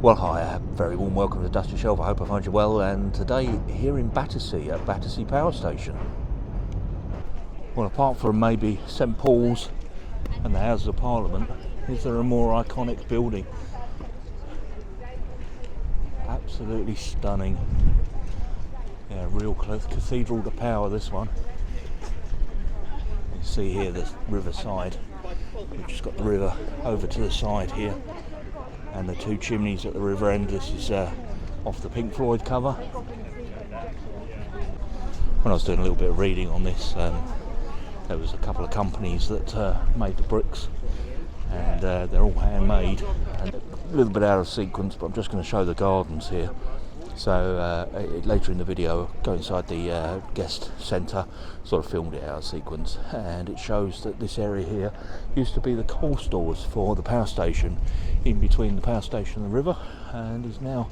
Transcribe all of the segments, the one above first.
Well, hi, a very warm welcome to Dusty Shelf. I hope I find you well, and today here in Battersea at Battersea Power Station. Well, apart from maybe St Paul's and the Houses of Parliament, is there a more iconic building? Absolutely stunning. Yeah, real close cathedral to power, this one. You see here the riverside. We've just got the river over to the side here, and the two chimneys at the river end. This is off the Pink Floyd cover. When I was doing a little bit of reading on this, there was a couple of companies that made the bricks, and they're all handmade and a little bit out of sequence, but I'm just going to show the gardens here. So later in the video, go inside the guest centre, sort of filmed it out of sequence, and it shows that this area here used to be the coal stores for the power station, in between the power station and the river, and is now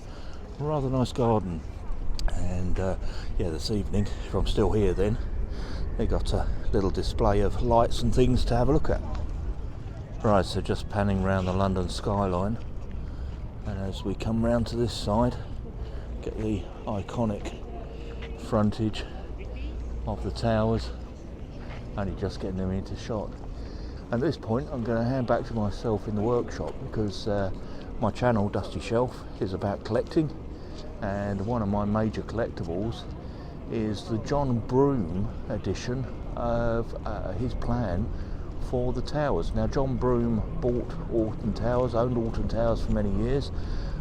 a rather nice garden. And yeah, this evening, if I'm still here then, they got a little display of lights and things to have a look at. Right, so just panning around the London skyline, and as we come round to this side, get the iconic frontage of the towers, only just getting them into shot. At this point I'm going to hand back to myself in the workshop, because my channel Dusty Shelf is about collecting, and one of my major collectibles is the John Broom edition of his plan for the towers. Now, John Broom bought Alton Towers, owned Alton Towers for many years,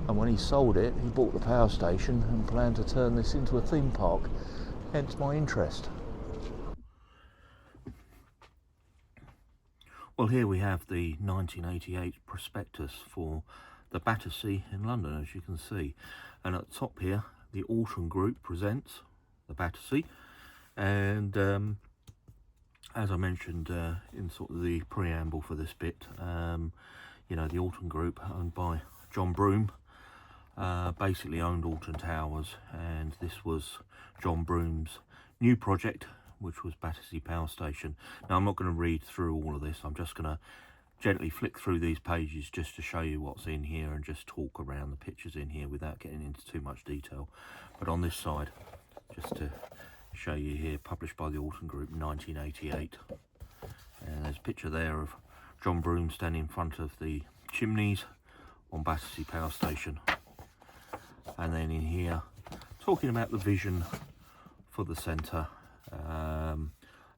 and when he sold it, he bought the power station and planned to turn this into a theme park, hence my interest. Well, here we have the 1988 prospectus for the Battersea in London, as you can see. And at the top here, the Alton Group presents the Battersea. And as I mentioned in sort of the preamble for this bit, you know, the Alton Group, owned by John Broom, basically owned Alton Towers, and this was John Broom's new project, which was Battersea Power Station. Now, I'm not going to read through all of this. I'm just going to gently flick through these pages just to show you what's in here and just talk around the pictures in here without getting into too much detail. But on this side, just to show you here, published by the Alton Group, 1988. And there's a picture there of John Broom standing in front of the chimneys on Battersea Power Station. And then in here, talking about the vision for the centre,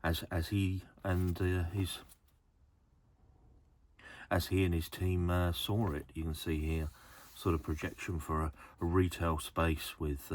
as he and his team saw it. You can see here sort of projection for a retail space with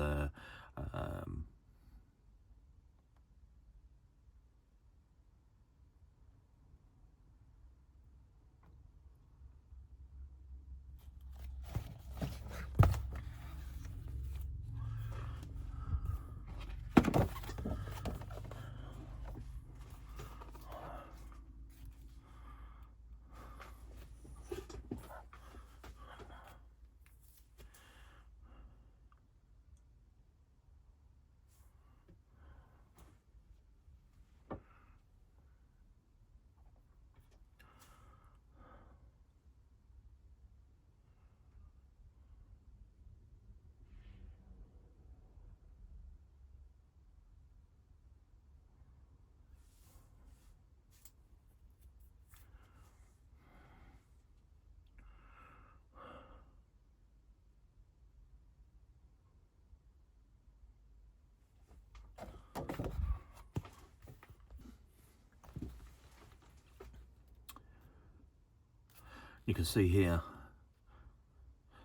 you can see here.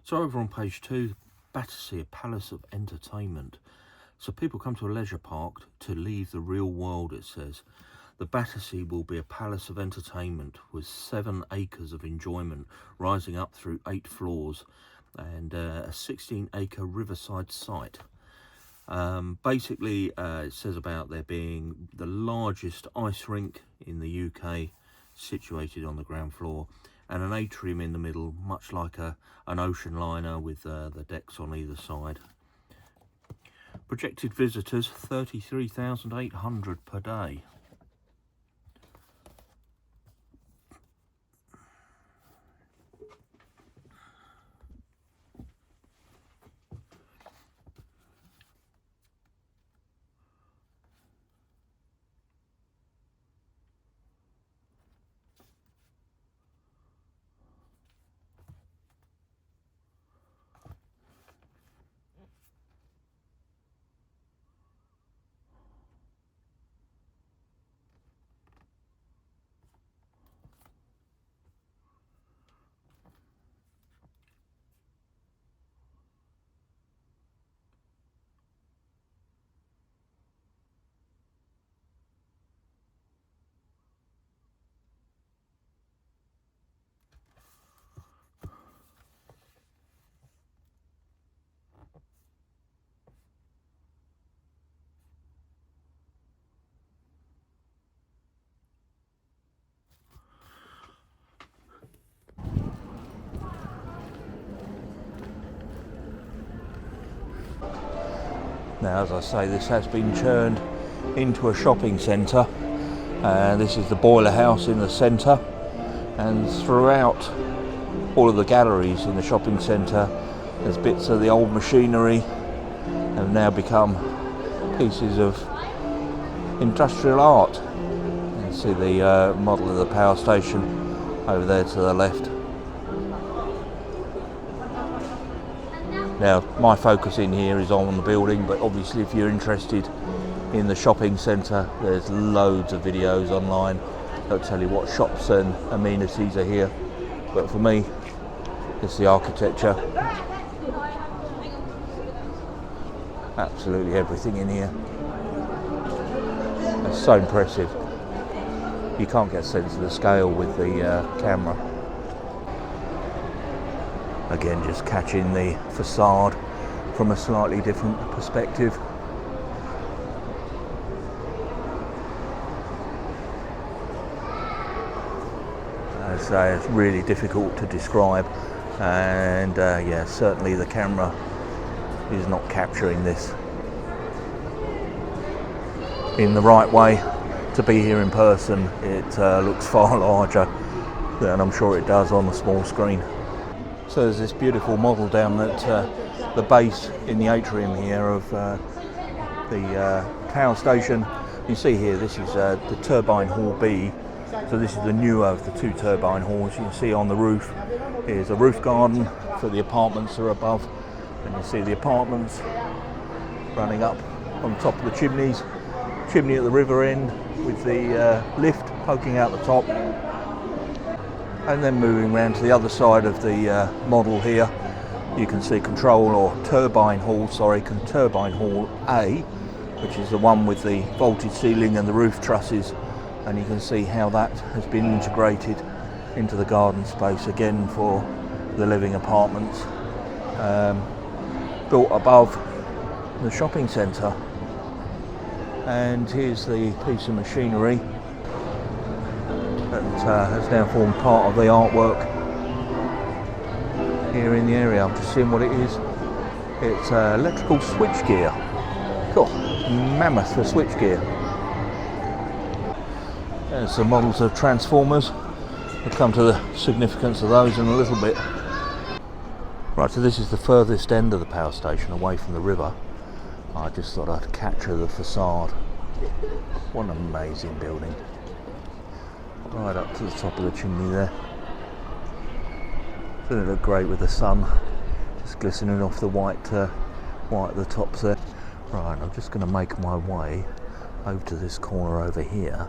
So over on page 2, Battersea, a palace of entertainment. So people come to a leisure park to leave the real world, it says. The Battersea will be a palace of entertainment with 7 acres of enjoyment rising up through 8 floors and a 16-acre riverside site. Basically, it says about there being the largest ice rink in the UK, situated on the ground floor, and an atrium in the middle, much like an ocean liner with the decks on either side. Projected visitors, 33,800 per day. Now, as I say, this has been turned into a shopping centre. This is the boiler house in the centre, and throughout all of the galleries in the shopping centre, there's bits of the old machinery have now become pieces of industrial art. You can see the model of the power station over there to the left. Now, my focus in here is on the building, but obviously if you're interested in the shopping centre, there's loads of videos online that tell you what shops and amenities are here. But for me, it's the architecture. Absolutely everything in here. It's so impressive. You can't get a sense of the scale with the camera. Again, just catching the facade from a slightly different perspective. So it's really difficult to describe, and yeah, certainly the camera is not capturing this in the right way. To be here in person, it looks far larger than I'm sure it does on a small screen. So there's this beautiful model down at the base in the atrium here of the power station. You see here, this is the Turbine Hall B. So this is the newer of the two turbine halls. You can see on the roof is a roof garden for the apartments that are above, and you see the apartments running up on top of the chimney at the river end with the lift poking out the top. And then moving around to the other side of the model here, you can see Turbine Hall A, which is the one with the vaulted ceiling and the roof trusses, and you can see how that has been integrated into the garden space again for the living apartments, built above the shopping centre. And here's the piece of machinery that has now formed part of the artwork here in the area. I'm just seeing what it is. It's electrical switchgear. Cool, mammoth for switchgear. There's some models of transformers. We'll come to the significance of those in a little bit. Right, so this is the furthest end of the power station away from the river. I just thought I'd capture the facade. What an amazing building. Right up to the top of the chimney there. Doesn't it look great with the sun just glistening off the white at the tops there. Right, I'm just going to make my way over to this corner over here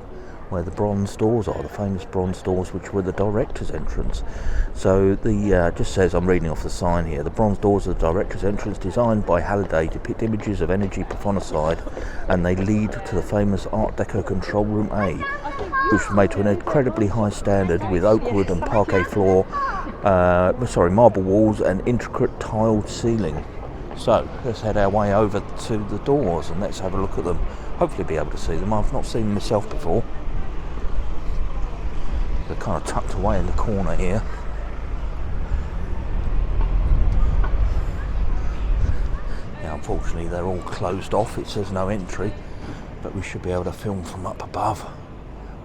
where the bronze doors are, the famous bronze doors which were the director's entrance. So the just says, I'm reading off the sign here, the bronze doors of the director's entrance designed by Halliday depict images of energy personified, and they lead to the famous Art Deco control room A, which was made to an incredibly high standard with oak wood and parquet floor, marble walls and intricate tiled ceiling. So let's head our way over to the doors and let's have a look at them. Hopefully be able to see them. I've not seen them myself before. They're kind of tucked away in the corner here. Now unfortunately they're all closed off, it says no entry, but we should be able to film from up above.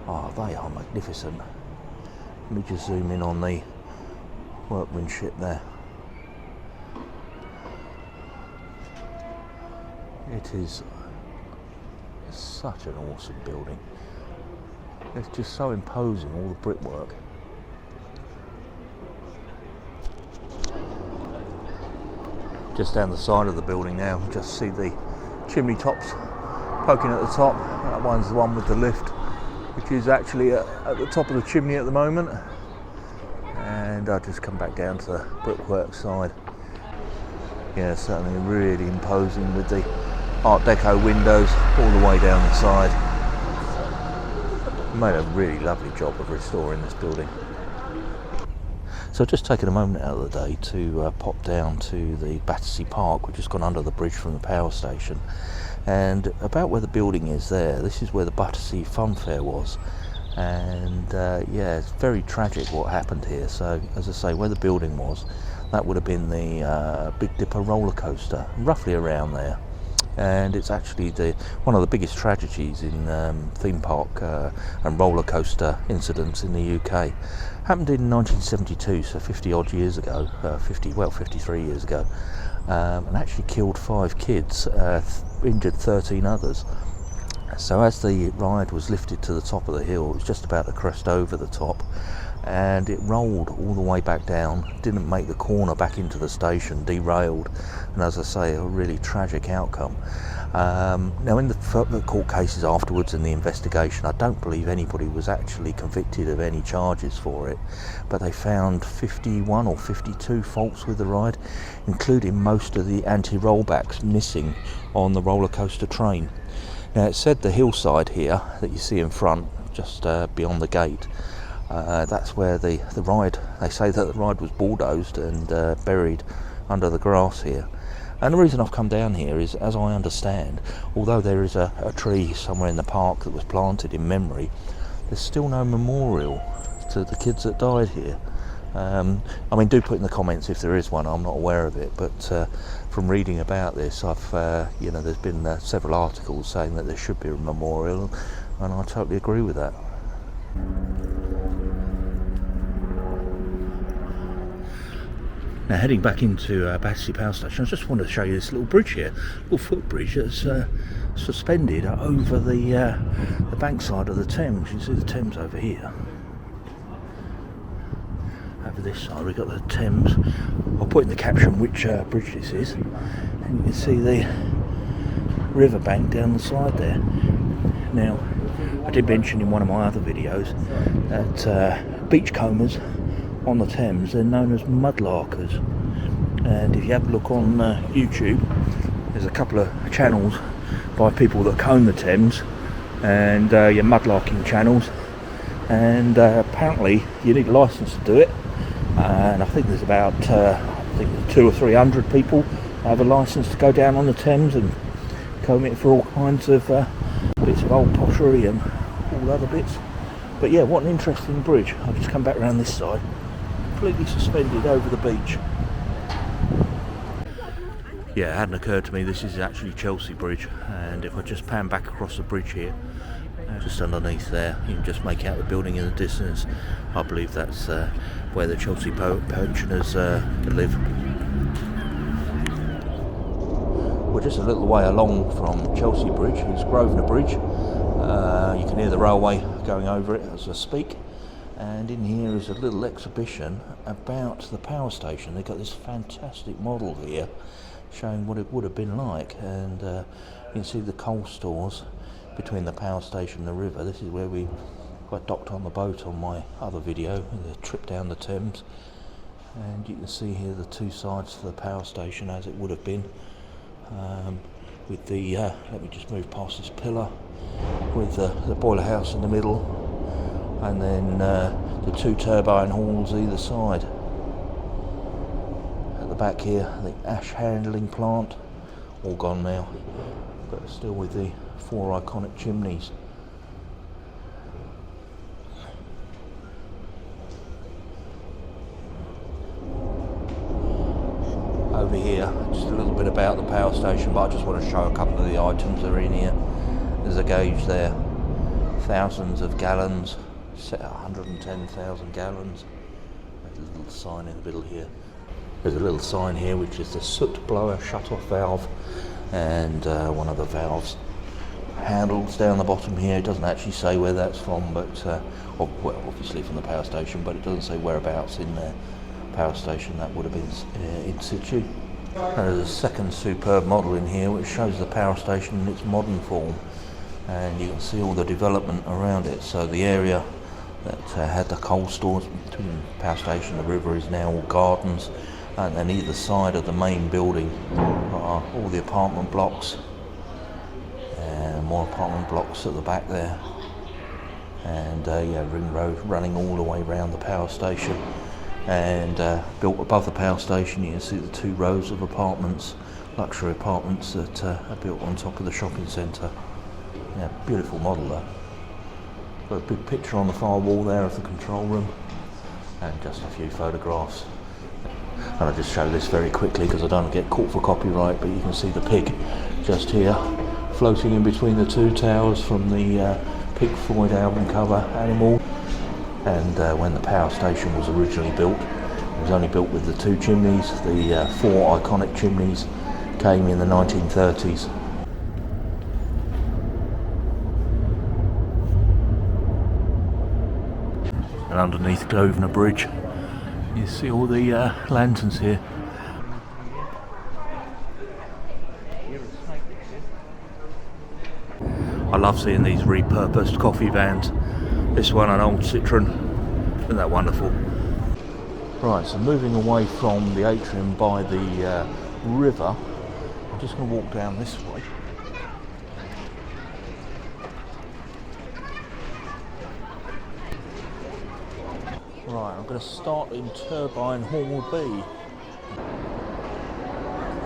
Oh, they are magnificent. Let me just zoom in on the workmanship there. It is such an awesome building. It's just so imposing, all the brickwork. Just down the side of the building now, just see the chimney tops poking at the top. That one's the one with the lift, which is actually at the top of the chimney at the moment. And I'll just come back down to the brickwork side. Yeah, certainly really imposing with the Art Deco windows all the way down the side. Made a really lovely job of restoring this building. So I've just taken a moment out of the day to pop down to the Battersea Park, which has gone under the bridge from the power station. And about where the building is there, this is where the Battersea Fun Fair was. And yeah, it's very tragic what happened here. So as I say, where the building was, that would have been the Big Dipper roller coaster, roughly around there. and it's actually one of the biggest tragedies in theme park and roller coaster incidents in the UK. Happened in 1972, so 50 odd years ago, 53 years ago, and actually killed 5 kids, injured 13 others. So as the ride was lifted to the top of the hill, it was just about to crest over the top, and it rolled all the way back down, didn't make the corner back into the station, derailed, and as I say, a really tragic outcome. Now in the court cases afterwards and the investigation, I don't believe anybody was actually convicted of any charges for it, but they found 51 or 52 faults with the ride, including most of the anti-rollbacks missing on the roller coaster train. Now it said the hillside here that you see in front, just beyond the gate, that's where the ride, they say that the ride was bulldozed and buried under the grass here. And the reason I've come down here is, as I understand, although there is a tree somewhere in the park that was planted in memory, there's still no memorial to the kids that died here. I mean, do put in the comments if there is one. I'm not aware of it, but from reading about this, I've there's been several articles saying that there should be a memorial, and I totally agree with that. Now heading back into Battersea Power Station, I just wanted to show you this little bridge here, little footbridge that's suspended over the bankside of the Thames. You can see the Thames over here. Over this side we've got the Thames. I'll put in the caption which bridge this is, and you can see the riverbank down the side there. Now, I did mention in one of my other videos that beachcombers on the Thames, they're known as mudlarkers, and if you have a look on YouTube, there's a couple of channels by people that comb the Thames, and your mudlarking channels, and apparently you need a license to do it, and I think there's about 200 or 300 people have a license to go down on the Thames and comb it for all kinds of bits of old pottery and all other bits. But yeah, what an interesting bridge. I've just come back around this side, completely suspended over the beach. Yeah, it hadn't occurred to me this is actually Chelsea Bridge, and if I just pan back across the bridge here, just underneath there, you can just make out the building in the distance. I believe that's where the Chelsea pensioners live. We're just a little way along from Chelsea Bridge. It's Grosvenor Bridge. You can hear the railway going over it as I speak. And in here is a little exhibition about the power station. They've got this fantastic model here showing what it would have been like, and you can see the coal stores between the power station and the river. This is where we got docked on the boat on my other video, the trip down the Thames, and you can see here the two sides to the power station as it would have been, with the let me just move past this pillar, with the boiler house in the middle, and then the two turbine halls either side. At the back here, the ash handling plant, all gone now, but still with the 4 iconic chimneys. Over here, just a little bit about the power station, but I just want to show a couple of the items that are in here. There's a gauge there, thousands of gallons, 110,000 gallons. There's a little sign in the middle here. There's a little sign here which is the soot blower shut-off valve, and one of the valves handles down the bottom here. It doesn't actually say where that's from, but well, obviously from the power station, but it doesn't say whereabouts in the power station that would have been in situ. There's a second superb model in here which shows the power station in its modern form, and you can see all the development around it. So the area that had the coal stores between the power station and the river is now all gardens, and then either side of the main building are all the apartment blocks, and more apartment blocks at the back there, and yeah, ring road running all the way around the power station. And built above the power station, you can see the 2 rows of apartments, luxury apartments that are built on top of the shopping centre. Yeah, beautiful model though. Got a big picture on the far wall there of the control room, and just a few photographs. And I'll just show this very quickly because I don't want to get caught for copyright, but you can see the pig just here, floating in between the two towers from the Pink Floyd album cover Animal. And when the power station was originally built, it was only built with the two chimneys. The four iconic chimneys came in the 1930s. And underneath Grosvenor Bridge, you see all the lanterns here. I love seeing these repurposed coffee vans. This one, an old Citroen. Isn't that wonderful? Right, so moving away from the atrium by the river, I'm just going to walk down this way. Right, I'm going to start in Turbine Hall B.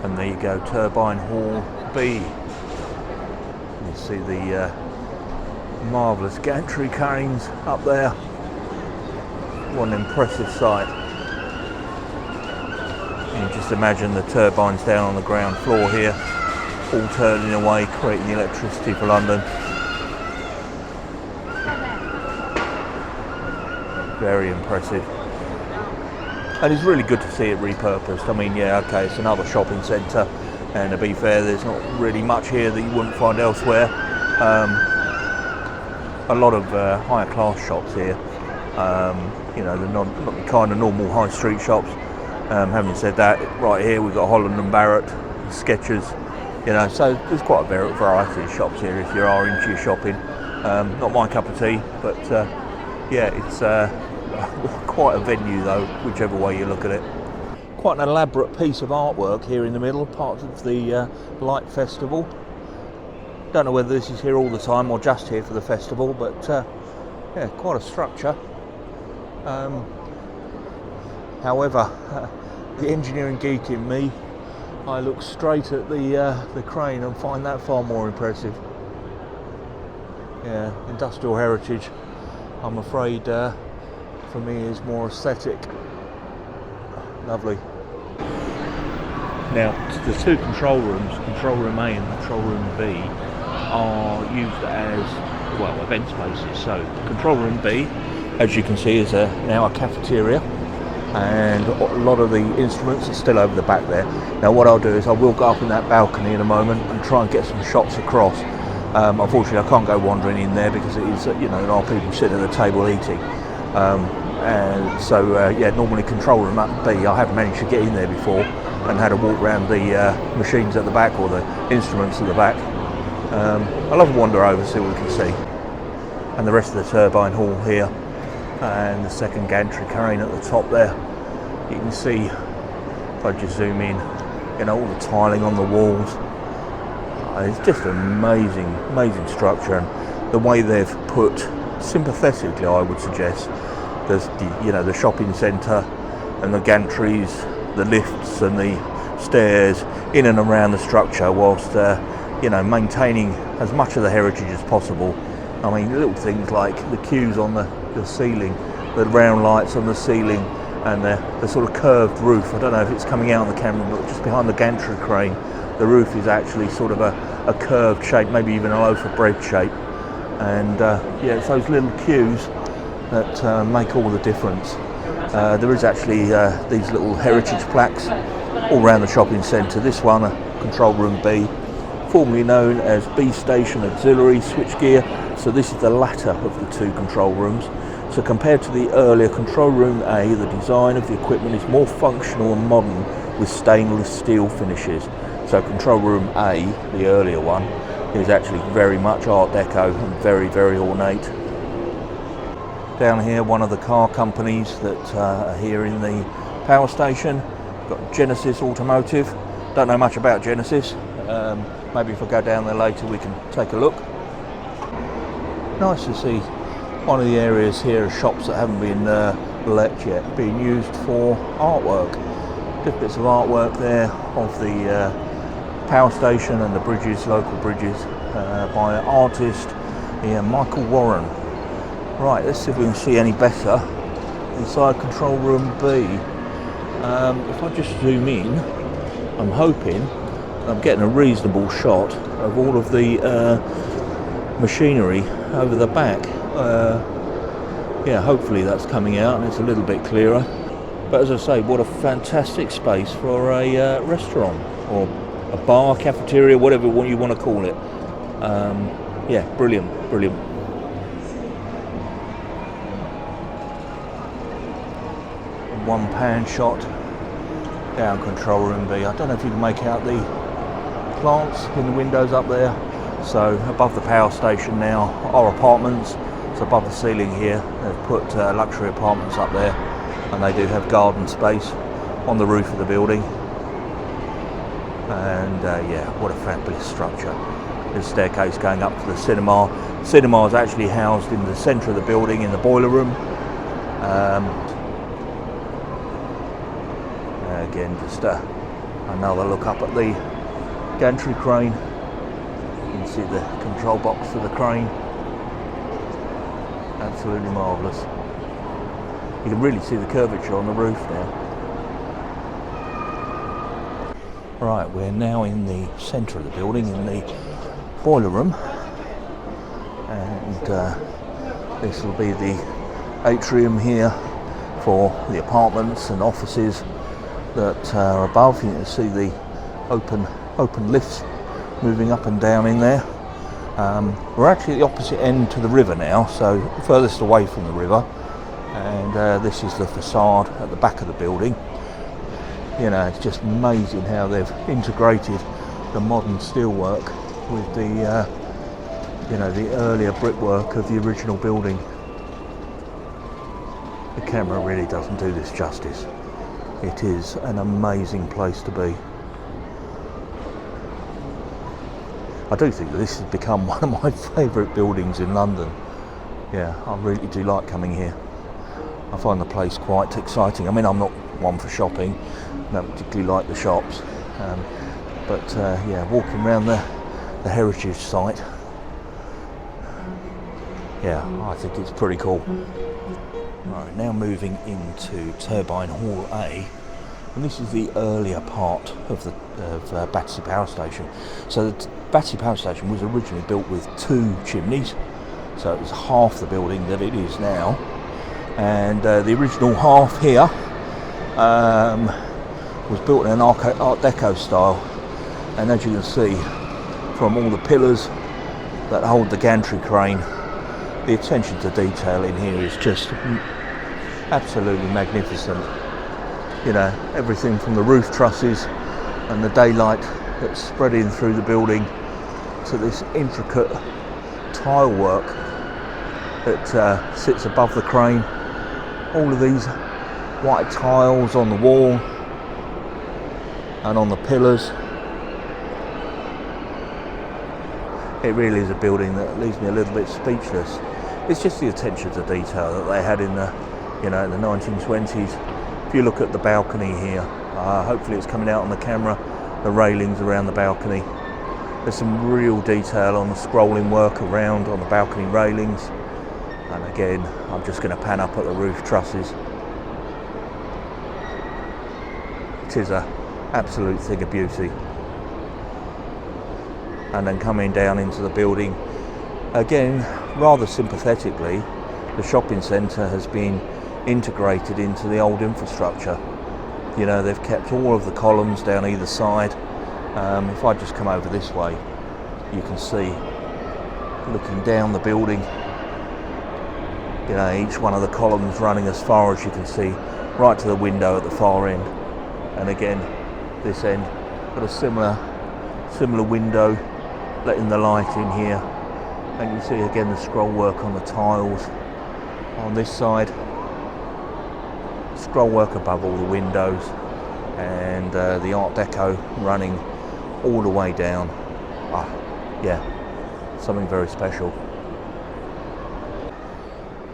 And there you go, Turbine Hall B. You see the marvellous gantry cranes up there. What an impressive sight. You just imagine the turbines down on the ground floor here, all turning away, creating the electricity for London. Very impressive. And it's really good to see it repurposed. I mean, yeah, okay, it's another shopping centre, and to be fair, there's not really much here that you wouldn't find elsewhere. A lot of higher class shops here, you know, not the kind of normal high street shops. Having said that, right here we've got Holland and Barrett, Skechers, you know, so there's quite a variety of shops here if you are into your shopping. Not my cup of tea, but yeah, it's quite a venue though, whichever way you look at it. Quite an elaborate piece of artwork here in the middle, part of the Light Festival. Don't know whether this is here all the time or just here for the festival, but yeah, quite a structure. However, the engineering geek in me, I look straight at the crane and find that far more impressive. Yeah, industrial heritage, I'm afraid, for me is more aesthetic. Lovely. Now, the two control rooms, Control Room A and Control Room B, are used as, well, event spaces. So, Control Room B, as you can see, is now a cafeteria, and a lot of the instruments are still over the back there. Now, what I'll do is I will go up in that balcony in a moment and try and get some shots across. Unfortunately, I can't go wandering in there because it is, you know, there are people sitting at the table eating. And so, yeah, normally Control Room B, I have managed to get in there before and had a walk around the machines at the back, or the instruments at the back. I'll have a wander over, see what we can see. And the rest of the turbine hall here, and the second gantry crane at the top there. You can see, if I just zoom in, you know, all the tiling on the walls. It's just an amazing structure, and the way they've put, sympathetically I would suggest, there's the shopping centre and the gantries, the lifts and the stairs in and around the structure, whilst maintaining as much of the heritage as possible. I mean, little things like the queues on the ceiling, the round lights on the ceiling, and the sort of curved roof. I don't know if it's coming out on the camera, but just behind the gantry crane, the roof is actually sort of a curved shape, maybe even a loaf of bread shape. And yeah, it's those little cues that make all the difference. There is actually these little heritage plaques all around the shopping centre. This one, Control Room B, formerly known as B Station Auxiliary Switchgear. So this is the latter of the two control rooms. So compared to the earlier Control Room A, the design of the equipment is more functional and modern with stainless steel finishes. So Control Room A, the earlier one, is actually very much Art Deco and very ornate. Down here, one of the car companies that are here in the power station. Got Genesis Automotive. Don't know much about Genesis. Maybe if I go down there later we can take a look. Nice to see one of the areas here are shops that haven't been let yet, being used for artwork. Just bits of artwork there of the power station and the bridges, local bridges, by artist Michael Warren. Right, let's see if we can see any better inside Control Room B. If I just zoom in, I'm hoping I'm getting a reasonable shot of all of the machinery over the back. Yeah, hopefully that's coming out and it's a little bit clearer. But as I say, what a fantastic space for a restaurant or a bar, cafeteria, whatever you want to call it. Yeah, brilliant, brilliant. One pan shot down control room B. I don't know if you can make out the plants in the windows up there. So above the power station now are apartments. It's above the ceiling here. They've put luxury apartments up there, and they do have garden space on the roof of the building. And yeah, what a fabulous structure. There's a staircase going up to the cinema. The cinema is actually housed in the centre of the building in the boiler room. Again, just another look up at the gantry crane. You can see the control box for the crane. Absolutely marvellous. You can really see the curvature on the roof now. Right, we're now in the centre of the building, in the boiler room, and this will be the atrium here for the apartments and offices that are above. You can see the open lifts moving up and down in there. We're actually at the opposite end to the river now, so furthest away from the river, and this is the facade at the back of the building. You know, it's just amazing how they've integrated the modern steelwork with the you know, the earlier brickwork of the original building. The camera really doesn't do this justice. It is an amazing place to be. I do think that this has become one of my favourite buildings in London. Yeah, I really do like coming here. I find the place quite exciting. I mean, I'm not one for shopping. I don't particularly like the shops. But yeah, walking around the heritage site, yeah, I think it's pretty cool. Right, now moving into Turbine Hall A, and this is the earlier part of the Battersea Power Station. So the Battersea Power Station was originally built with 2 chimneys, so it was half the building that it is now, and the original half here was built in an Art Deco style, and as you can see from all the pillars that hold the gantry crane, the attention to detail in here is just absolutely magnificent. You know, everything from the roof trusses and the daylight that's spreading through the building to this intricate tile work that sits above the crane. All of these white tiles on the wall and on the pillars. It really is a building that leaves me a little bit speechless. It's just the attention to detail that they had in the, you know, in the 1920s. If you look at the balcony here, hopefully it's coming out on the camera, the railings around the balcony. There's some real detail on the scrolling work around on the balcony railings. And again, I'm just going to pan up at the roof trusses. It is an absolute thing of beauty. And then coming down into the building, again, rather sympathetically, the shopping centre has been integrated into the old infrastructure. You know, they've kept all of the columns down either side. If I just come over this way, you can see, looking down the building, you know, each one of the columns running as far as you can see, right to the window at the far end. And again, this end, got a similar window, letting the light in here. And you see again the scroll work on the tiles on this side, scroll work above all the windows, and the Art Deco running all the way down. Yeah, something very special.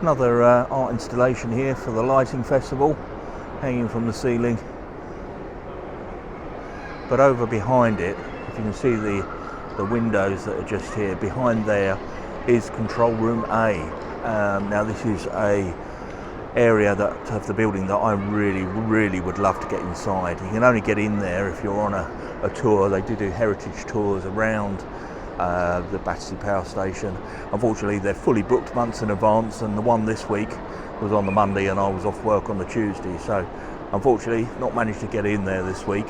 Another art installation here for the lighting festival, hanging from the ceiling. But over behind it, if you can see the windows that are just here, behind there is control room A. Now this is a area of the building that I really would love to get inside. You can only get in there if you're on a tour. They do heritage tours around the Battersea Power Station. Unfortunately, they're fully booked months in advance, and the one this week was on the Monday and I was off work on the Tuesday, so unfortunately not managed to get in there this week,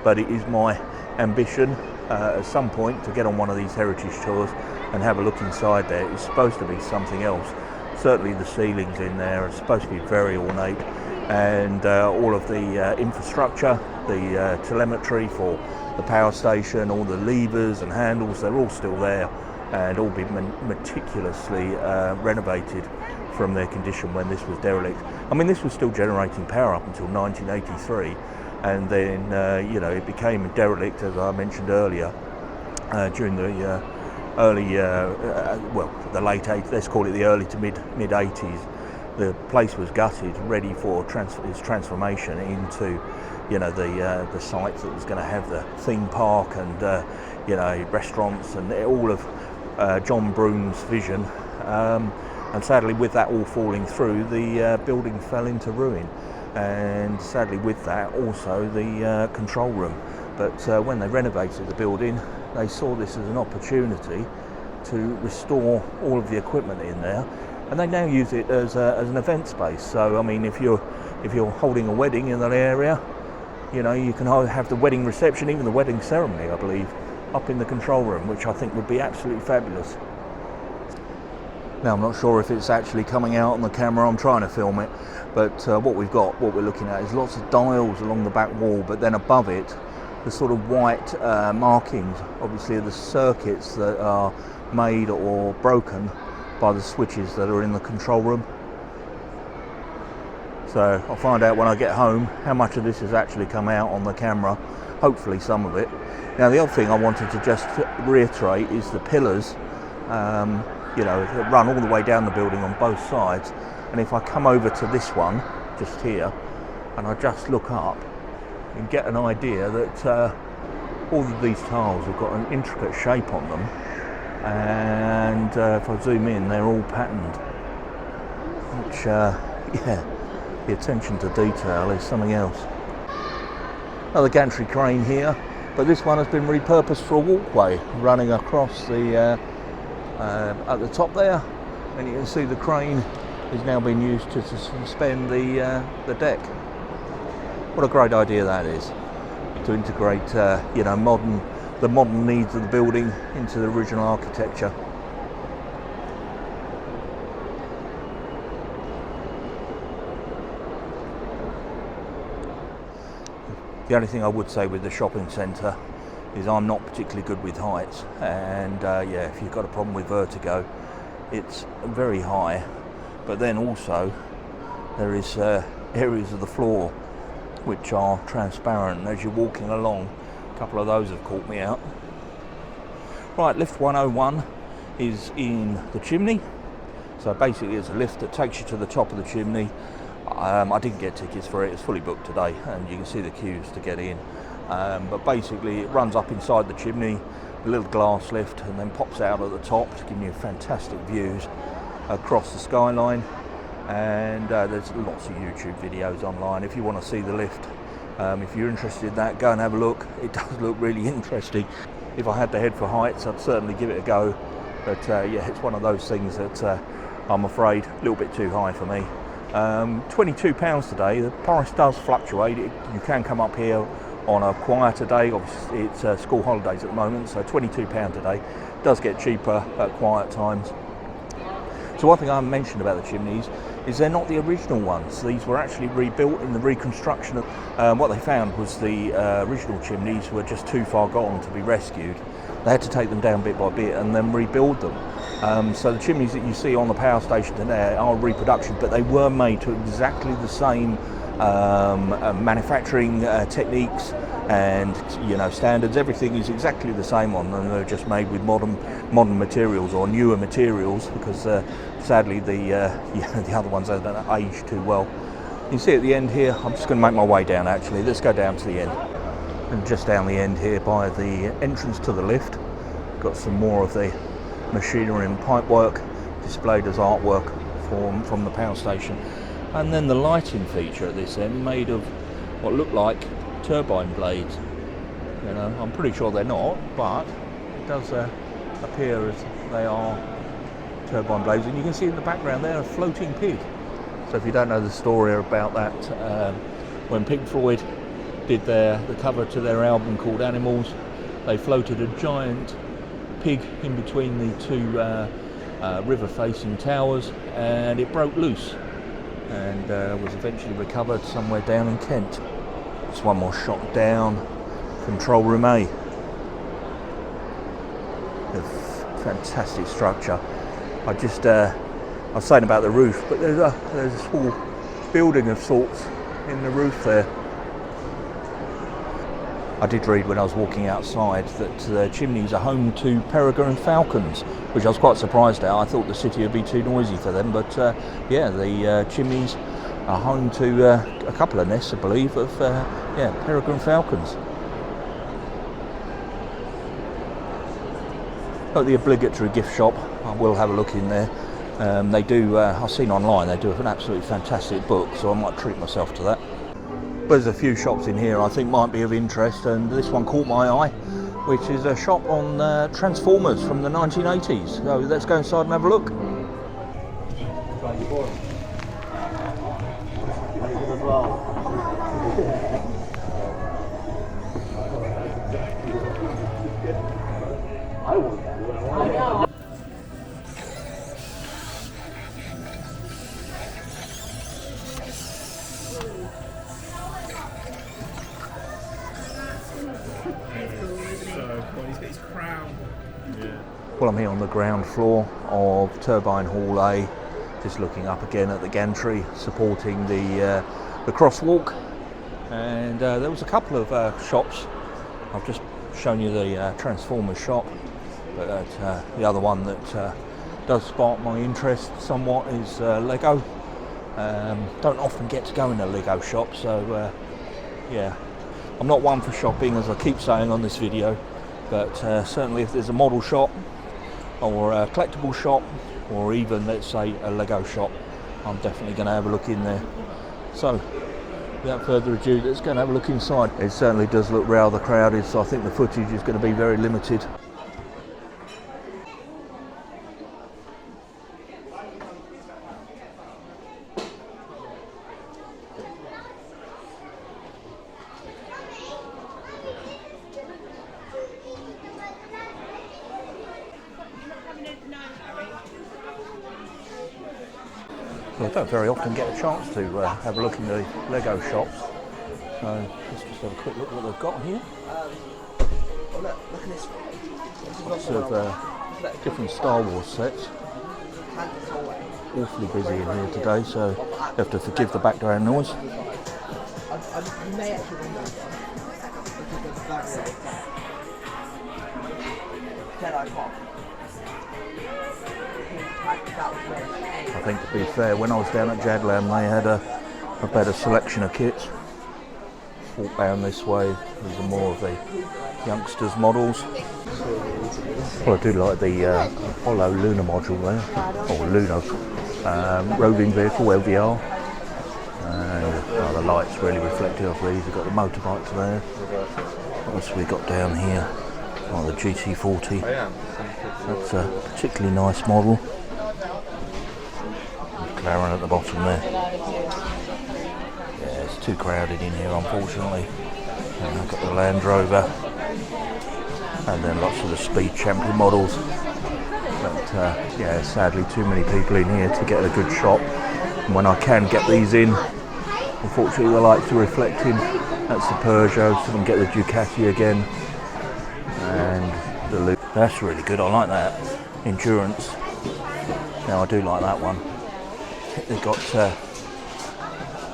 but it is my ambition at some point to get on one of these heritage tours and have a look inside there. It's supposed to be something else. Certainly the ceilings in there are supposed to be very ornate, and all of the infrastructure, the telemetry for the power station, all the levers and handles, they're all still there and all been meticulously renovated from their condition when this was derelict. I mean, this was still generating power up until 1983, and then it became derelict, as I mentioned earlier, during the the late 80s, let's call it the early to mid 80s. The place was gutted, ready for its transformation into the site that was going to have the theme park and restaurants and all of John Broom's vision. And sadly, with that all falling through, the building fell into ruin, and sadly with that also the control room. But when they renovated the building, they saw this as an opportunity to restore all of the equipment in there, and they now use it as an event space. So I mean, if you're holding a wedding in that area, you can have the wedding reception, even the wedding ceremony, I believe, up in the control room, which I think would be absolutely fabulous. Now, I'm not sure if it's actually coming out on the camera. I'm trying to film it, but what we're looking at is lots of dials along the back wall, but then above it, the sort of white markings, obviously, of the circuits that are made or broken by the switches that are in the control room. So I'll find out when I get home how much of this has actually come out on the camera. Hopefully some of it. Now, the other thing I wanted to just reiterate is the pillars. That run all the way down the building on both sides, and if I come over to this one just here and I just look up, you can get an idea that all of these tiles have got an intricate shape on them, and if I zoom in, they're all patterned, which the attention to detail is something else. Another gantry crane here, but this one has been repurposed for a walkway running across the at the top there, and you can see the crane is now being used to suspend the deck. What a great idea that is, to integrate the modern needs of the building into the original architecture. The only thing I would say with the shopping centre is I'm not particularly good with heights, and if you've got a problem with vertigo, it's very high, but then also there is areas of the floor which are transparent, and as you're walking along, a couple of those have caught me out. Right, lift 101 is in the chimney, so basically it's a lift that takes you to the top of the chimney. I didn't get tickets for it, it's fully booked today, and you can see the queues to get in. But basically it runs up inside the chimney, a little glass lift, and then pops out at the top to give you fantastic views across the skyline. And there's lots of YouTube videos online if you want to see the lift. If you're interested in that, go and have a look. It does look really interesting. If I had to head for heights, I'd certainly give it a go, but it's one of those things that I'm afraid a little bit too high for me. £22 today. The price does fluctuate. You can come up here on a quieter day. Obviously it's school holidays at the moment, so £22 today. Does get cheaper at quiet times. So one thing I mentioned about the chimneys is they're not the original ones. These were actually rebuilt in the reconstruction. What they found was the original chimneys were just too far gone to be rescued. They had to take them down bit by bit and then rebuild them. So the chimneys that you see on the power station today are reproduction, but they were made to exactly the same manufacturing techniques and standards. Everything is exactly the same on them. They're just made with modern materials or newer materials, because sadly the other ones don't age too well. You can see at the end here, I'm just going to make my way down actually. Let's go down to the end. And just down the end here by the entrance to the lift, got some more of the machinery and pipe work displayed as artwork from the power station. and then the lighting feature at this end made of what look like turbine blades. You know, I'm pretty sure they're not, but it does appear as they are turbine blades, and you can see in the background there a floating pig. So if you don't know the story about that, when Pink Floyd did the cover to their album called Animals, they floated a giant pig in between the two river facing towers, and it broke loose and was eventually recovered somewhere down in Kent. Just one more shot down, control room A. A fantastic structure. I was saying about the roof, but there's a small building of sorts in the roof there. I did read when I was walking outside that the chimneys are home to peregrine falcons, which I was quite surprised at. I thought the city would be too noisy for them, but yeah, the chimneys are home to a couple of nests, I believe, of peregrine falcons. At the obligatory gift shop, I will have a look in there. They do, I've seen online, they do an absolutely fantastic book, so I might treat myself to that. There's a few shops in here I think might be of interest, and this one caught my eye, which is a shop on Transformers from the 1980s. So let's go inside and have a look. Well, I'm here on the ground floor of Turbine Hall A, just looking up again at the gantry supporting the crosswalk, and there was a couple of shops. I've just shown you the Transformers shop, but the other one that does spark my interest somewhat is Lego. Don't often get to go in a Lego shop, so yeah, I'm not one for shopping, as I keep saying on this video, but certainly if there's a model shop or a collectible shop, or even, let's say, a Lego shop, I'm definitely going to have a look in there. So without further ado, let's go and have a look inside. It certainly does look rather crowded, so I think the footage is going to be very limited. I don't very often get a chance to have a look in the Lego shops, so let's just have a quick look at what they've got here. Lots of different Star Wars sets. Awfully busy in here today, so you have to forgive the background noise. I think, to be fair, when I was down at Jadland, they had a better selection of kits. Walk down this way, these are more of the youngsters' models. Well, I do like the Apollo lunar module there, or lunar roving vehicle, LVR. And the light's really reflective off these. We've got the motorbikes there. What else have we got down here? Oh, the GT40. That's a particularly nice model. McLaren at the bottom there. Yeah, it's too crowded in here, unfortunately. And I've got the Land Rover, and then lots of the Speed Champion models. But yeah, sadly too many people in here to get a good shot. And when I can get these in, unfortunately the lights are reflecting. That's the Peugeot, so I can get the Ducati again. And the loop. That's really good, I like that. Endurance. Now I do like that one. They've got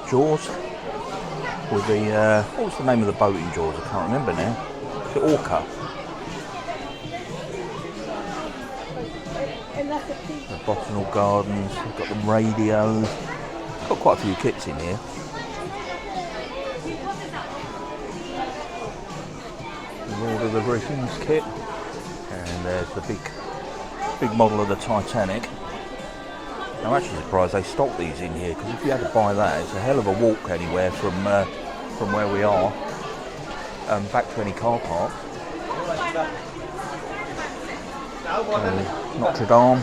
Jaws with the, what was the name of the boat in Jaws? I can't remember now. The Orca. The Botanical Gardens, we've got the radios. Got quite a few kits in here. The Lord of the Rings kit. And there's the big model of the Titanic. I'm actually surprised they stock these in here, because if you had to buy that, it's a hell of a walk anywhere from where we are back to any car park. Notre Dame,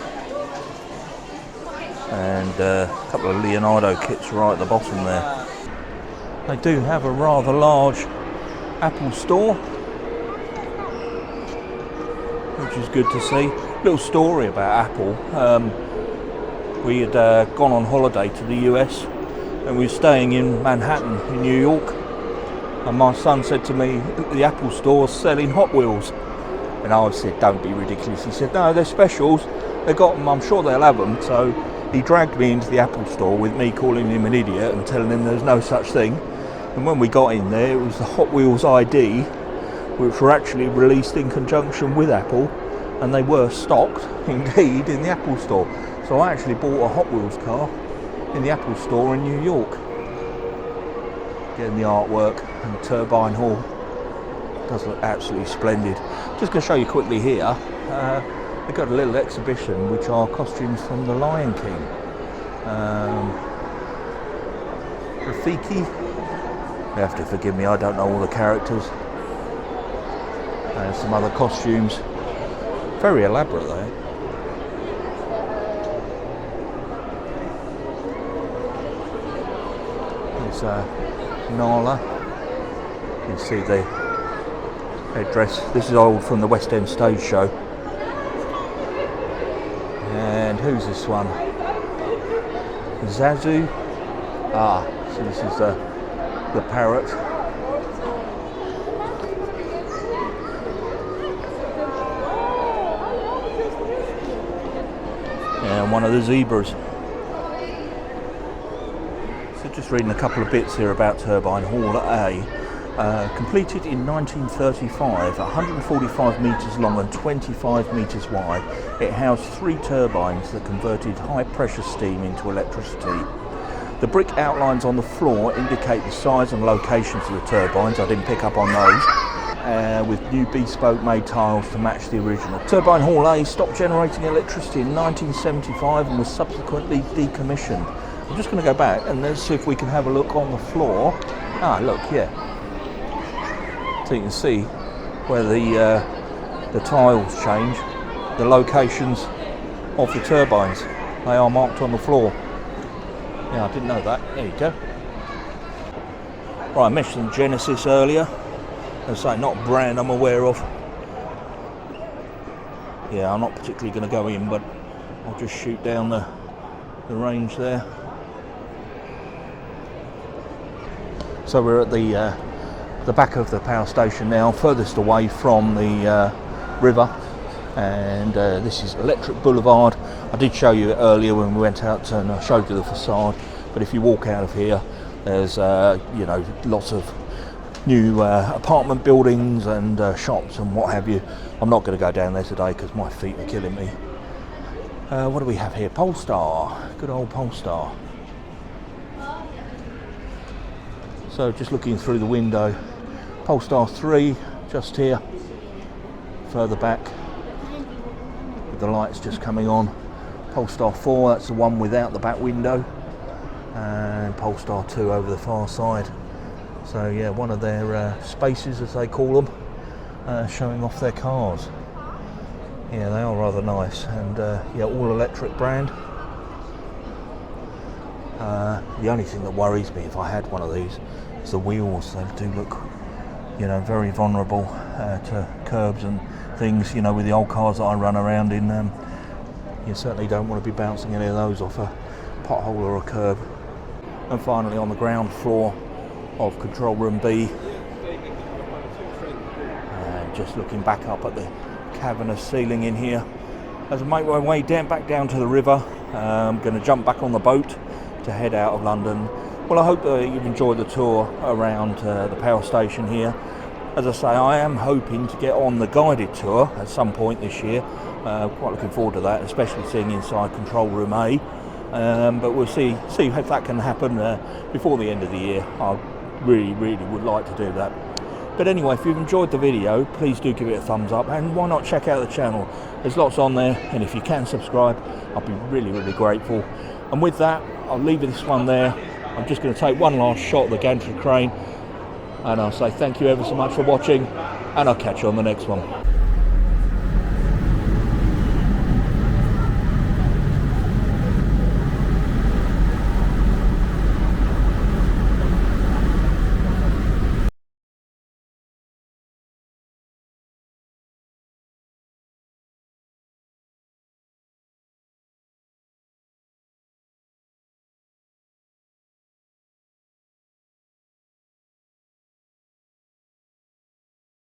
and a couple of Leonardo kits right at the bottom there. They do have a rather large Apple store, which is good to see. Little story about Apple. We had gone on holiday to the US, and we were staying in Manhattan in New York, and my son said to me, the Apple store's selling Hot Wheels. And I said, don't be ridiculous. He said, no, they're specials, they got them, I'm sure they'll have them. So he dragged me into the Apple store with me calling him an idiot and telling him there's no such thing. And when we got in there, it was the Hot Wheels ID, which were actually released in conjunction with Apple, and they were stocked indeed in the Apple store. So I actually bought a Hot Wheels car in the Apple store in New York. Getting the artwork, and the Turbine Hall does look absolutely splendid. Just going to show you quickly here, they've got a little exhibition which are costumes from The Lion King. Rafiki, you have to forgive me, I don't know all the characters. And some other costumes, very elaborate though. There's Nala, you can see the headdress. This is old from the West End stage show. And who's this one? Zazu. So this is the parrot. And one of the zebras. So just reading a couple of bits here about Turbine Hall A. Completed in 1935, 145 metres long and 25 metres wide, it housed 3 turbines that converted high pressure steam into electricity. The brick outlines on the floor indicate the size and locations of the turbines, I didn't pick up on those, with new bespoke made tiles to match the original. Turbine Hall A stopped generating electricity in 1975 and was subsequently decommissioned. I'm just going to go back and let's see if we can have a look on the floor. Look, yeah. So you can see where the tiles change, the locations of the turbines. They are marked on the floor. Yeah, I didn't know that. There you go. Right, I mentioned Genesis earlier. As I say, not a brand I'm aware of. Yeah, I'm not particularly going to go in, but I'll just shoot down the range there. So we're at the back of the power station now, furthest away from the river, and this is Electric Boulevard. I did show you it earlier when we went out and I showed you the facade, but if you walk out of here, there's lots of new apartment buildings and shops and what have you. I'm not going to go down there today because my feet are killing me. What do we have here? Polestar, good old Polestar. So just looking through the window, Polestar 3 just here, further back with the lights just coming on. Polestar 4, that's the one without the back window, and Polestar 2 over the far side. So yeah, one of their spaces as they call them, showing off their cars. Yeah, they are rather nice, and yeah, all electric brand. The only thing that worries me if I had one of these is the wheels. They do look, very vulnerable to curbs and things. With the old cars that I run around in, you certainly don't want to be bouncing any of those off a pothole or a curb. And finally, on the ground floor of Control Room B, just looking back up at the cavernous ceiling in here. As I make my way back down to the river, I'm going to jump back on the boat to head out of London. Well, I hope you've enjoyed the tour around the power station here. As I say, I am hoping to get on the guided tour at some point this year. Quite looking forward to that, especially seeing inside Control Room A. But we'll see if that can happen before the end of the year. I really would like to do that. But anyway, if you've enjoyed the video, please do give it a thumbs up, and why not check out the channel? There's lots on there, and if you can subscribe, I'll be really, really grateful. And with that, I'll leave this one there. I'm just going to take one last shot of the gantry crane, and I'll say thank you ever so much for watching, and I'll catch you on the next one.